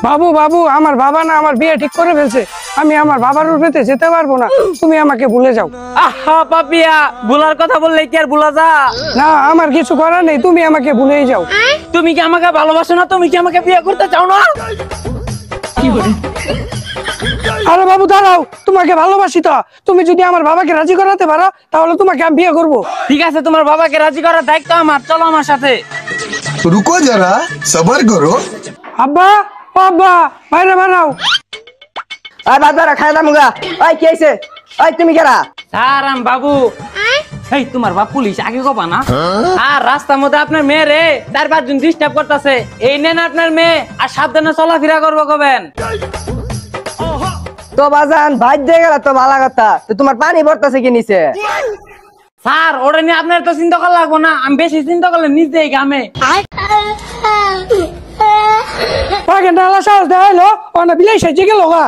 বাবু বাবু, আমার বাবা না আমার বিয়ে ঠিক করে ফেলছে, আমি আমার বাবার রূপেতে যেতে পারবো না, তুমি আমাকে ভুলে যাও। আহা পাপিয়া, ভুলার কথা বললে কি আর ভুলা যা? না, আমার কিছু করার নেই, তুমি আমাকে ভুলেই যাও। তুমি কি আমাকে ভালোবাসো না? তুমি কি আমাকে বিয়ে করতে চাও না? আরে বাবু দাঁড়াও, তোমাকে ভালোবাসি তো, তুমি যদি আমার বাবাকে রাজি করাতে পারো তাহলে তোমাকে আমি বিয়ে করবো। ঠিক আছে, তোমার বাবাকে রাজি করার দায়িত্ব আমার, চলো আমার সাথে। रुको जरा सबर करो। আব্বা ও আব্বা, বাইরে বানাও। আয় বাজারে খাই দামুগা। ওই কি হইছে? ওই তুমি কেরা? আরাম বাবু। এই তোমার বাপ পুলিশ, আগে কবা না? আর রাস্তার মধ্যে আপনার মেয়ে রে 4-5 জন ডিস্টার্ব করতেছে, এই নেন আপনার মেয়ে, আর সাবধানে চলাফেরা করবো কবেন। তো বাজান ভাই দিয়ে গেল তো ভালো কথা, তো তোমার পানি পড়তেছে কি নিচে? স্যার ওটা নিয়ে আপনার তো চিন্তা করা লাগবো না, আমি বেশি চিন্তা করলে নিজে গামে। পাকে নালা সাহস দেখাইলো, অনেক বিলাই সাইজে গেল গা।